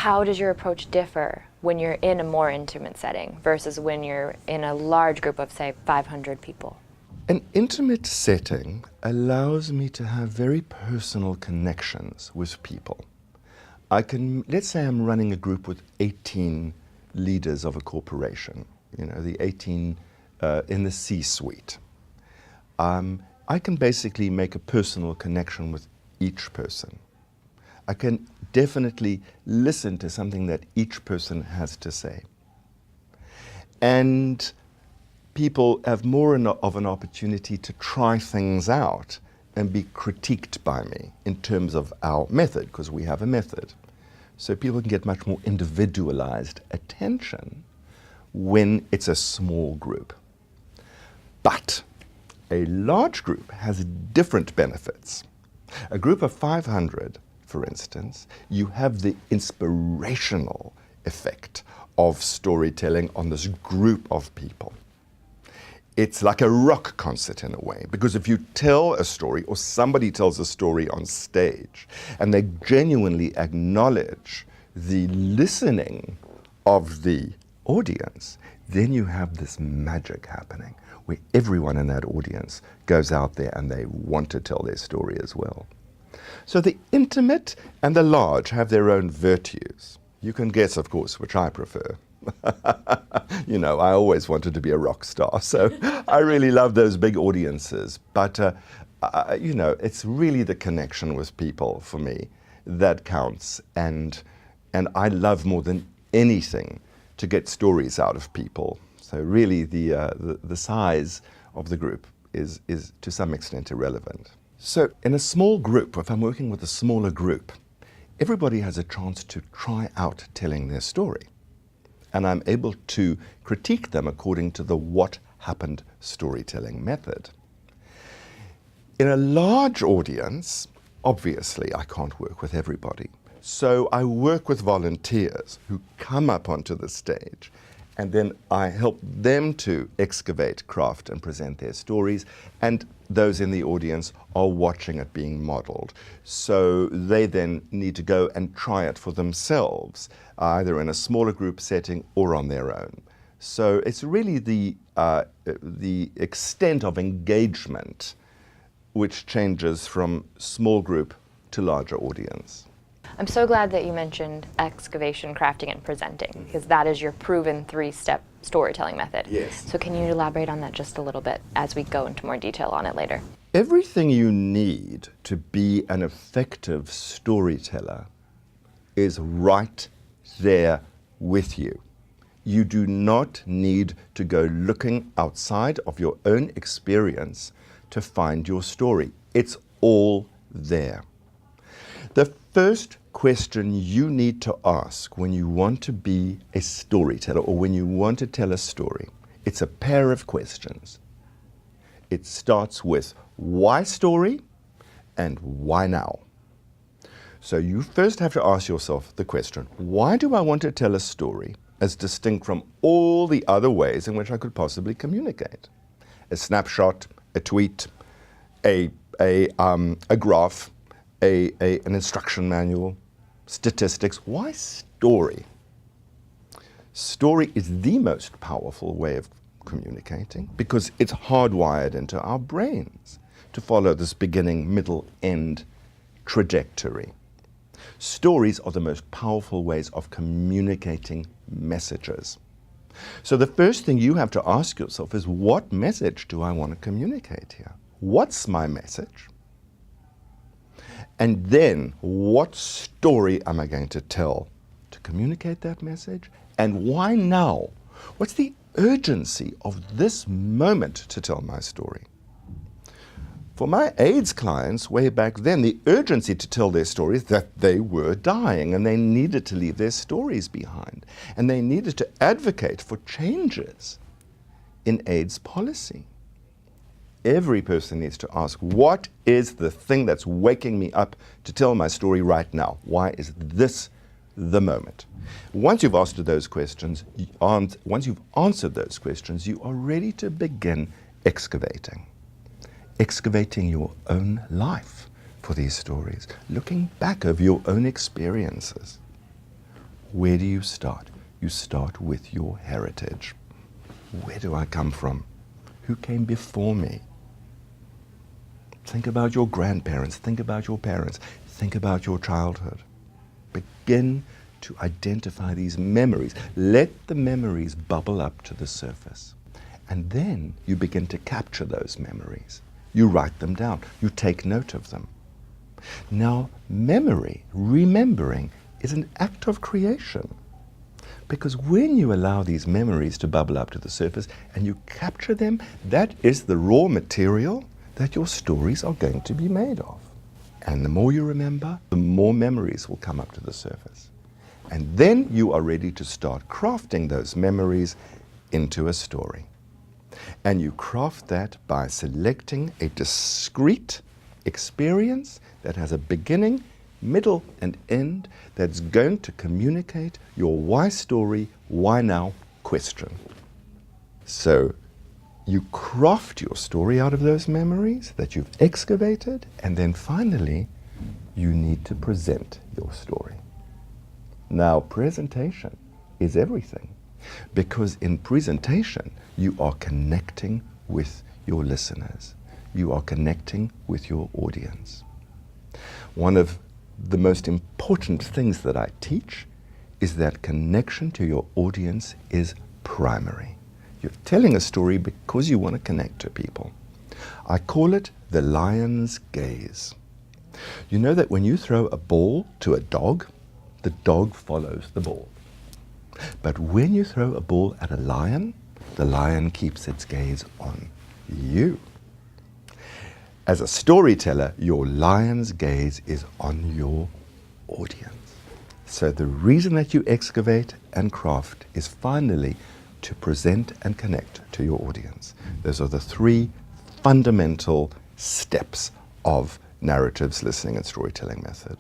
how does your approach differ when you're in a more intimate setting versus when you're in a large group of, say, 500 people? An intimate setting allows me to have very personal connections with people. Let's say I'm running a group with 18 leaders of a corporation, the 18 in the C-suite. I can basically make a personal connection with each person. I can definitely listen to something that each person has to say. And people have more of an opportunity to try things out and be critiqued by me in terms of our method, because we have a method. So people can get much more individualized attention when it's a small group. But a large group has different benefits. A group of 500, for instance, you have the inspirational effect of storytelling on this group of people. It's like a rock concert in a way, because if you tell a story or somebody tells a story on stage and they genuinely acknowledge the listening of the audience, then you have this magic happening where everyone in that audience goes out there and they want to tell their story as well. So the intimate and the large have their own virtues. You can guess, of course, which I prefer. I always wanted to be a rock star, so I really love those big audiences. But, it's really the connection with people for me that counts. And I love more than anything to get stories out of people. So really the size of the group is to some extent irrelevant. So in a small group, if I'm working with a smaller group, everybody has a chance to try out telling their story. And I'm able to critique them according to the what happened storytelling method. In a large audience, obviously I can't work with everybody. So I work with volunteers who come up onto the stage, and then I help them to excavate, craft, and present their stories, and those in the audience are watching it being modeled. So they then need to go and try it for themselves, either in a smaller group setting or on their own. So it's really the extent of engagement which changes from small group to larger audience. I'm so glad that you mentioned excavation, crafting, and presenting, because that is your proven 3-step storytelling method. Yes. So can you elaborate on that just a little bit as we go into more detail on it later? Everything you need to be an effective storyteller is right there with you. You do not need to go looking outside of your own experience to find your story. It's all there. The first question you need to ask when you want to be a storyteller or when you want to tell a story, it's a pair of questions. It starts with why story and why now. So you first have to ask yourself the question, why do I want to tell a story as distinct from all the other ways in which I could possibly communicate? A snapshot, a tweet, a graph, an instruction manual, statistics. Why story? Story is the most powerful way of communicating because it's hardwired into our brains to follow this beginning, middle, end trajectory. Stories are the most powerful ways of communicating messages. So the first thing you have to ask yourself is, what message do I want to communicate here? What's my message? And then, what story am I going to tell to communicate that message? And why now? What's the urgency of this moment to tell my story? For my AIDS clients way back then, the urgency to tell their stories that they were dying and they needed to leave their stories behind. And they needed to advocate for changes in AIDS policy. Every person needs to ask, what is the thing that's waking me up to tell my story right now? Why is this the moment? Once you've asked those questions, once you've answered those questions, you are ready to begin excavating your own life for these stories, looking back over your own experiences. Where do you start? You start with your heritage. Where do I come from? Who came before me? Think about your grandparents. Think about your parents. Think about your childhood. Begin to identify these memories. Let the memories bubble up to the surface. And then you begin to capture those memories. You write them down. You take note of them. Now, memory, remembering, is an act of creation. Because when you allow these memories to bubble up to the surface and you capture them, that is the raw material that your stories are going to be made of. And the more you remember, the more memories will come up to the surface. And then you are ready to start crafting those memories into a story. And you craft that by selecting a discrete experience that has a beginning, middle, and end that's going to communicate your why story, why now question. So you craft your story out of those memories that you've excavated, and then finally, you need to present your story. Now, presentation is everything, because in presentation, you are connecting with your listeners. You are connecting with your audience. One of the most important things that I teach is that connection to your audience is primary. You're telling a story because you want to connect to people. I call it the lion's gaze. You know that when you throw a ball to a dog, the dog follows the ball. But when you throw a ball at a lion, the lion keeps its gaze on you. As a storyteller, your lion's gaze is on your audience. So the reason that you excavate and craft is finally to present and connect to your audience. Those are the three fundamental steps of Narative's listening and storytelling method.